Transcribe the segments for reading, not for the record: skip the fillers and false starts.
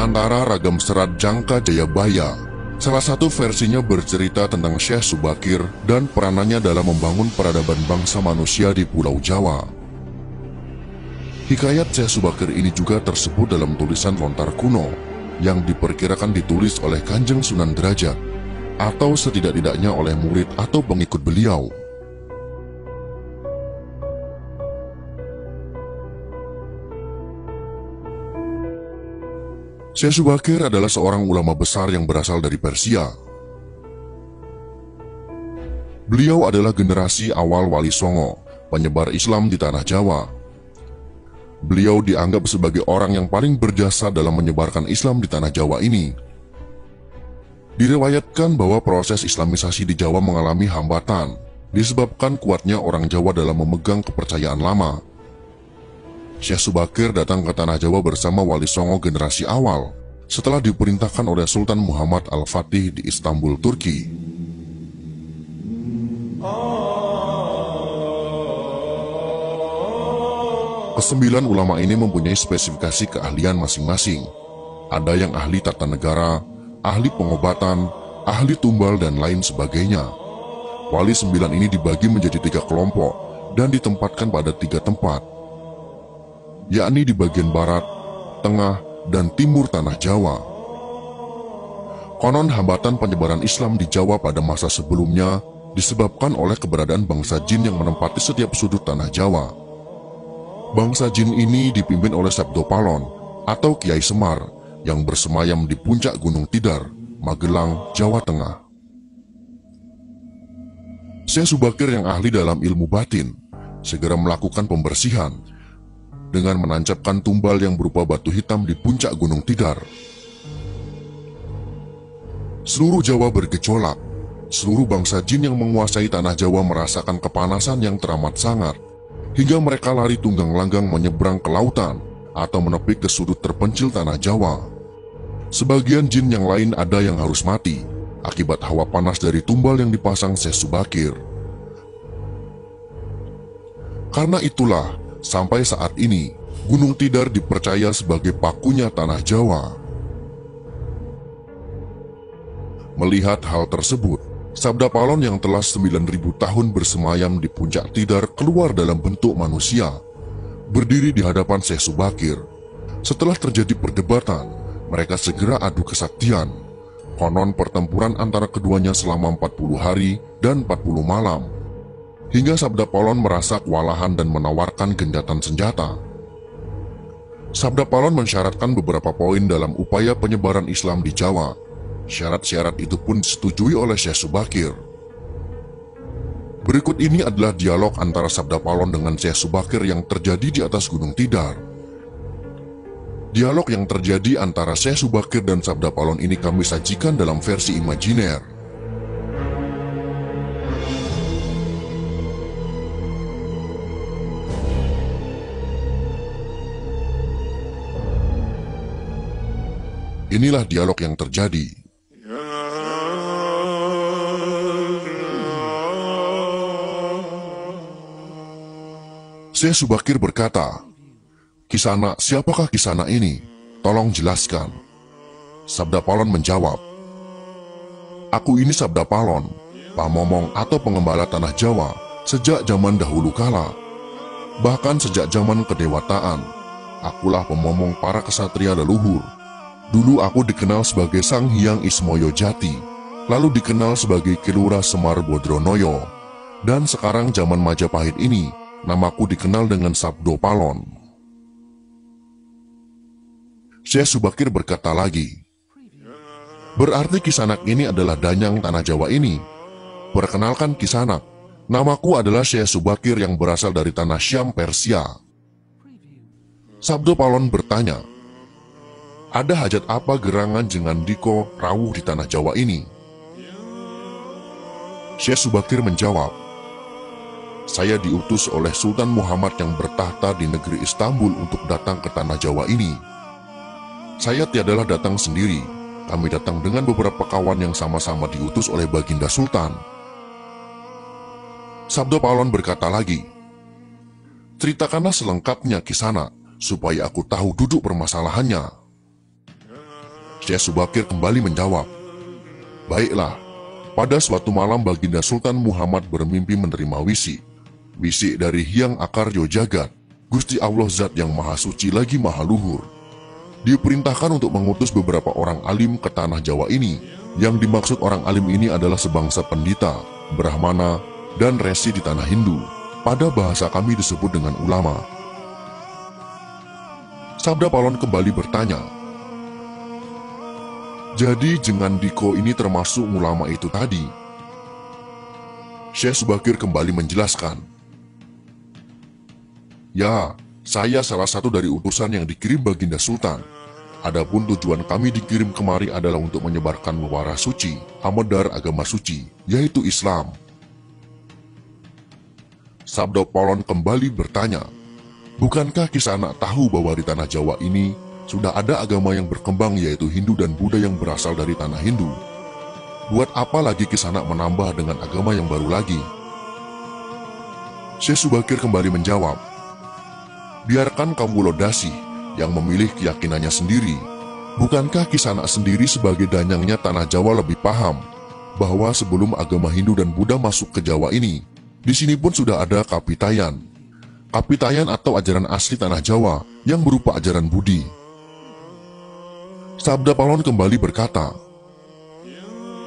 antara ragam serat Jangka Jayabaya. Salah satu versinya bercerita tentang Syekh Subakir dan peranannya dalam membangun peradaban bangsa manusia di Pulau Jawa. Hikayat Syekh Subakir ini juga tersebut dalam tulisan lontar kuno yang diperkirakan ditulis oleh Kanjeng Sunan Derajat atau setidak-tidaknya oleh murid atau pengikut beliau. Syekh Subakir adalah seorang ulama besar yang berasal dari Persia. Beliau adalah generasi awal Wali Songo, penyebar Islam di tanah Jawa. Beliau dianggap sebagai orang yang paling berjasa dalam menyebarkan Islam di tanah Jawa ini. Diriwayatkan bahwa proses Islamisasi di Jawa mengalami hambatan, disebabkan kuatnya orang Jawa dalam memegang kepercayaan lama. Syekh Subakir datang ke tanah Jawa bersama Wali Songo generasi awal setelah diperintahkan oleh Sultan Muhammad Al-Fatih di Istanbul, Turki. Kesembilan ulama ini mempunyai spesifikasi keahlian masing-masing. Ada yang ahli tata negara, ahli pengobatan, ahli tumbal, dan lain sebagainya. Wali sembilan ini dibagi menjadi 3 kelompok dan ditempatkan pada 3 tempat, yakni di bagian barat, tengah, dan timur tanah Jawa. Konon hambatan penyebaran Islam di Jawa pada masa sebelumnya disebabkan oleh keberadaan bangsa jin yang menempati setiap sudut tanah Jawa. Bangsa jin ini dipimpin oleh Sabdo Palon atau Kiai Semar yang bersemayam di puncak Gunung Tidar, Magelang, Jawa Tengah. Syekh Subakir yang ahli dalam ilmu batin segera melakukan pembersihan dengan menancapkan tumbal yang berupa batu hitam di puncak Gunung Tidar. Seluruh Jawa bergejolak. Seluruh bangsa jin yang menguasai tanah Jawa merasakan kepanasan yang teramat sangat, hingga mereka lari tunggang langgang menyeberang ke lautan atau menepi ke sudut terpencil tanah Jawa. Sebagian jin yang lain ada yang harus mati akibat hawa panas dari tumbal yang dipasang Syekh Subakir. Karena itulah, sampai saat ini, Gunung Tidar dipercaya sebagai pakunya tanah Jawa. Melihat hal tersebut, Sabda Palon yang telah 9.000 tahun bersemayam di puncak Tidar keluar dalam bentuk manusia, berdiri di hadapan Syekh Subakir. Setelah terjadi perdebatan, mereka segera adu kesaktian. Konon pertempuran antara keduanya selama 40 hari dan 40 malam. Hingga Sabda Palon merasa kewalahan dan menawarkan gencatan senjata. Sabda Palon mensyaratkan beberapa poin dalam upaya penyebaran Islam di Jawa. Syarat-syarat itu pun disetujui oleh Syekh Subakir. Berikut ini adalah dialog antara Sabda Palon dengan Syekh Subakir yang terjadi di atas Gunung Tidar. Dialog yang terjadi antara Syekh Subakir dan Sabda Palon ini kami sajikan dalam versi imajiner. Inilah dialog yang terjadi. Syekh Subakir berkata, "Kisana, siapakah Kisana ini? Tolong jelaskan." Sabda Palon menjawab, "Aku ini Sabda Palon, pamomong atau pengembala tanah Jawa sejak zaman dahulu kala. Bahkan sejak zaman kedewataan, akulah pemomong para kesatria leluhur. Dulu aku dikenal sebagai Sang Hyang Ismoyo Jati, lalu dikenal sebagai Kilura Semar Bodronoyo, dan sekarang zaman Majapahit ini, namaku dikenal dengan Sabdo Palon." Syekh Subakir berkata lagi, "Berarti Kisanak ini adalah danyang tanah Jawa ini. Perkenalkan Kisanak, namaku adalah Syekh Subakir yang berasal dari tanah Syam, Persia." Sabdo Palon bertanya, "Ada hajat apa gerangan Jengan Diko rawuh di tanah Jawa ini?" Syekh Subakir menjawab, "Saya diutus oleh Sultan Muhammad yang bertahta di negeri Istanbul untuk datang ke tanah Jawa ini. Saya tiadalah datang sendiri, kami datang dengan beberapa kawan yang sama-sama diutus oleh Baginda Sultan." Sabda Palon berkata lagi, "Ceritakanlah selengkapnya Kisana, supaya aku tahu duduk permasalahannya." Syekh Subakir kembali menjawab, "Baiklah, pada suatu malam Baginda Sultan Muhammad bermimpi menerima wisi. Wisi dari Hyang Akaryo Jagat, Gusti Allah Zat yang Maha Suci lagi Maha Luhur. Diperintahkan untuk mengutus beberapa orang alim ke tanah Jawa ini. Yang dimaksud orang alim ini adalah sebangsa pendita, brahmana, dan resi di tanah Hindu. Pada bahasa kami disebut dengan ulama." Sabda Palon kembali bertanya, "Jadi Jengan Diko ini termasuk ulama itu tadi?" Syekh Subakir kembali menjelaskan, "Ya, saya salah satu dari utusan yang dikirim Baginda Sultan. Adapun tujuan kami dikirim kemari adalah untuk menyebarkan muara suci, amadar agama suci, yaitu Islam." Sabda Palon kembali bertanya, "Bukankah Kisanak tahu bahwa di tanah Jawa ini sudah ada agama yang berkembang yaitu Hindu dan Buddha yang berasal dari tanah Hindu? Buat apa lagi Kisanak menambah dengan agama yang baru lagi?" Syekh Subakir kembali menjawab, "Biarkan Kawula Dasih yang memilih keyakinannya sendiri. Bukankah Kisanak sendiri sebagai danyangnya tanah Jawa lebih paham bahwa sebelum agama Hindu dan Buddha masuk ke Jawa ini, di sini pun sudah ada Kapitayan. Kapitayan atau ajaran asli tanah Jawa yang berupa ajaran Budi." Sabda Palon kembali berkata,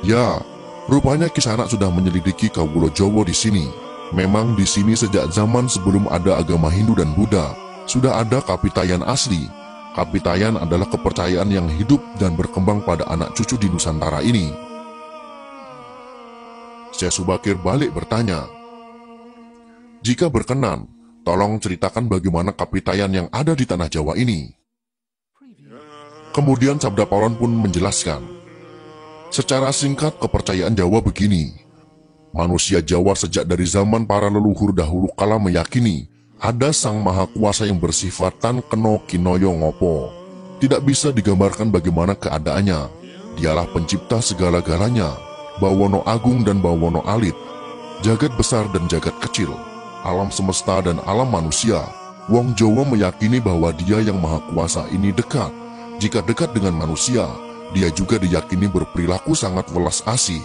"Ya, rupanya Kisanak sudah menyelidiki Kawula Jawa di sini. Memang di sini sejak zaman sebelum ada agama Hindu dan Buddha, sudah ada Kapitayan asli. Kapitayan adalah kepercayaan yang hidup dan berkembang pada anak cucu di Nusantara ini." Syekh Subakir balik bertanya, "Jika berkenan, tolong ceritakan bagaimana Kapitayan yang ada di tanah Jawa ini." Kemudian Sabda Palon pun menjelaskan, "Secara singkat kepercayaan Jawa begini. Manusia Jawa sejak dari zaman para leluhur dahulu kala meyakini ada Sang Maha Kuasa yang bersifat tan keno kinoyo ngopo. Tidak bisa digambarkan bagaimana keadaannya. Dialah pencipta segala-galanya, Bawono Agung dan Bawono Alit, jagat besar dan jagat kecil, alam semesta dan alam manusia. Wong Jawa meyakini bahwa Dia yang Maha Kuasa ini dekat. Jika dekat dengan manusia, Dia juga diyakini berperilaku sangat welas asih.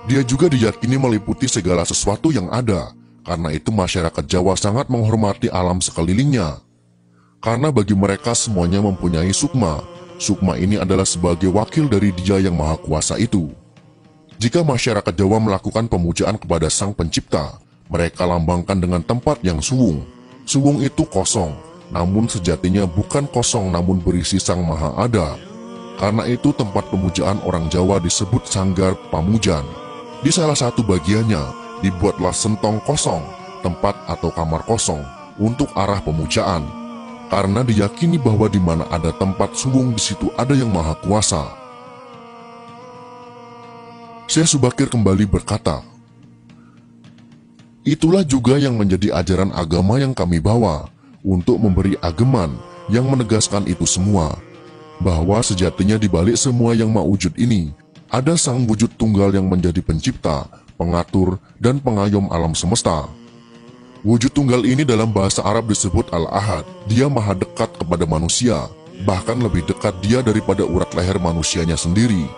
Dia juga diyakini meliputi segala sesuatu yang ada. Karena itu masyarakat Jawa sangat menghormati alam sekelilingnya. Karena bagi mereka semuanya mempunyai sukma. Sukma ini adalah sebagai wakil dari Dia yang Maha Kuasa itu. Jika masyarakat Jawa melakukan pemujaan kepada Sang Pencipta, mereka lambangkan dengan tempat yang suwung. Suwung itu kosong, namun sejatinya bukan kosong namun berisi Sang Maha Ada. Karena itu tempat pemujaan orang Jawa disebut Sanggar Pamujan. Di salah satu bagiannya dibuatlah sentong kosong, tempat atau kamar kosong untuk arah pemujaan. Karena diyakini bahwa di mana ada tempat suwung di situ ada yang Maha Kuasa. Syekh Subakir kembali berkata, "Itulah juga yang menjadi ajaran agama yang kami bawa untuk memberi ageman yang menegaskan itu semua, bahwa sejatinya di balik semua yang maujud ini ada Sang Wujud Tunggal yang menjadi pencipta, pengatur, dan pengayom alam semesta. Wujud Tunggal ini dalam bahasa Arab disebut Al-Ahad. Dia maha dekat kepada manusia, bahkan lebih dekat Dia daripada urat leher manusianya sendiri.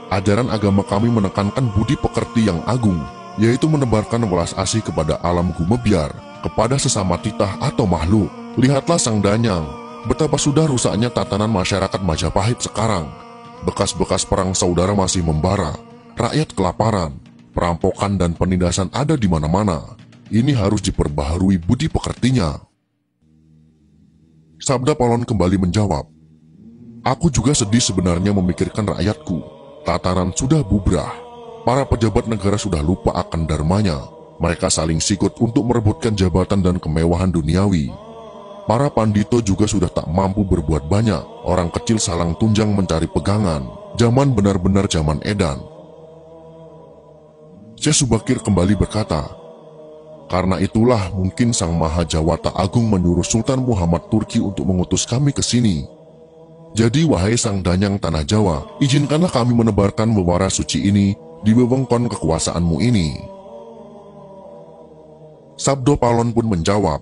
Ajaran agama kami menekankan budi pekerti yang agung, yaitu menebarkan welas asih kepada alam gumebyar, kepada sesama titah atau makhluk. Lihatlah Sang Danyang, betapa sudah rusaknya tatanan masyarakat Majapahit sekarang. Bekas-bekas perang saudara masih membara, rakyat kelaparan, perampokan dan penindasan ada di mana-mana. Ini harus diperbaharui budi pekertinya." Sabda Palon kembali menjawab, "Aku juga sedih sebenarnya memikirkan rakyatku. Tatanan sudah bubrah. Para pejabat negara sudah lupa akan dharmanya. Mereka saling sikut untuk merebutkan jabatan dan kemewahan duniawi. Para pandito juga sudah tak mampu berbuat banyak. Orang kecil salang tunjang mencari pegangan. Zaman benar-benar zaman edan." Syekh Subakir kembali berkata, "Karena itulah mungkin Sang Maha Jawata Agung menyuruh Sultan Muhammad Turki untuk mengutus kami ke sini. Jadi wahai Sang Danyang Tanah Jawa, izinkanlah kami menebarkan wewara suci ini di wewengkon kekuasaanmu ini." Sabda Palon pun menjawab,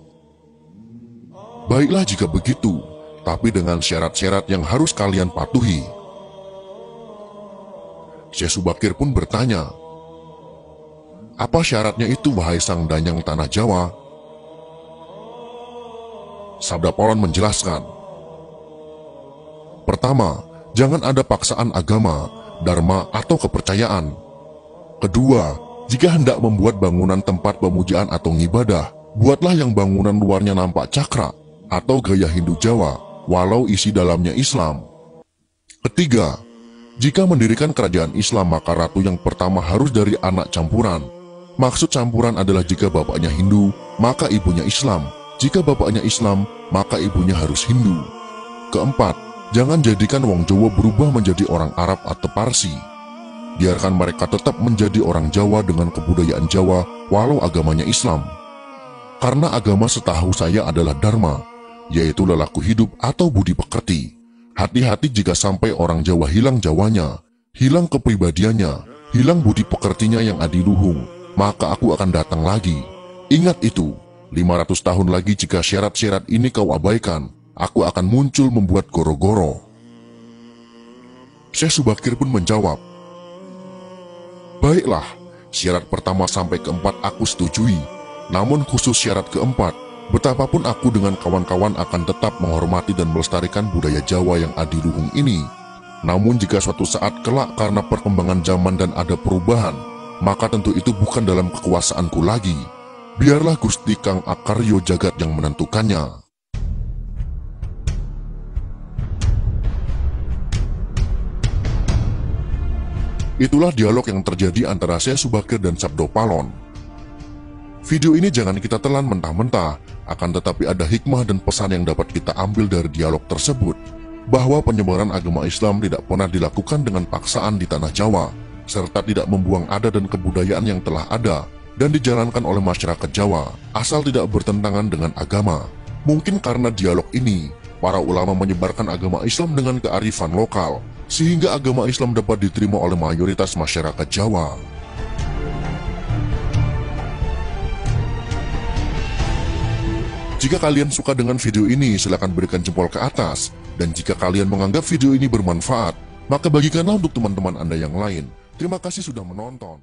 "Baiklah jika begitu, tapi dengan syarat-syarat yang harus kalian patuhi. Syekh Subakir pun bertanya, "Apa syaratnya itu, wahai sang danyang tanah Jawa?" Sabda Polon menjelaskan, "Pertama, jangan ada paksaan agama, dharma, atau kepercayaan. Kedua, jika hendak membuat bangunan tempat pemujaan atau ngibadah, buatlah yang bangunan luarnya nampak cakra atau gaya Hindu Jawa, walau isi dalamnya Islam. Ketiga, jika mendirikan kerajaan Islam, maka ratu yang pertama harus dari anak campuran. Maksud campuran adalah jika bapaknya Hindu, maka ibunya Islam. Jika bapaknya Islam, maka ibunya harus Hindu. Keempat, jangan jadikan wong Jawa berubah menjadi orang Arab atau Parsi. Biarkan mereka tetap menjadi orang Jawa dengan kebudayaan Jawa, walau agamanya Islam. Karena agama setahu saya adalah dharma, yaitu lelaku hidup atau budi pekerti. Hati-hati jika sampai orang Jawa hilang Jawanya, hilang kepribadiannya, hilang budi pekertinya yang adiluhung, maka aku akan datang lagi. Ingat itu, 500 tahun lagi jika syarat-syarat ini kau abaikan, aku akan muncul membuat goro-goro." Syekh Subakir pun menjawab, "Baiklah, syarat pertama sampai keempat aku setujui. Namun khusus syarat keempat, betapapun aku dengan kawan-kawan akan tetap menghormati dan melestarikan budaya Jawa yang adiluhung ini. Namun jika suatu saat kelak karena perkembangan zaman dan ada perubahan, maka tentu itu bukan dalam kekuasaanku lagi. Biarlah Gusti Kang Akaryo Jagat yang menentukannya." Itulah dialog yang terjadi antara Syekh Subakir dan Sabda Palon. Video ini jangan kita telan mentah-mentah, akan tetapi ada hikmah dan pesan yang dapat kita ambil dari dialog tersebut, bahwa penyebaran agama Islam tidak pernah dilakukan dengan paksaan di tanah Jawa, serta tidak membuang adat dan kebudayaan yang telah ada dan dijalankan oleh masyarakat Jawa, asal tidak bertentangan dengan agama. Mungkin karena dialog ini, para ulama menyebarkan agama Islam dengan kearifan lokal, sehingga agama Islam dapat diterima oleh mayoritas masyarakat Jawa. Jika kalian suka dengan video ini, silakan berikan jempol ke atas. Dan jika kalian menganggap video ini bermanfaat, maka bagikanlah untuk teman-teman Anda yang lain. Terima kasih sudah menonton.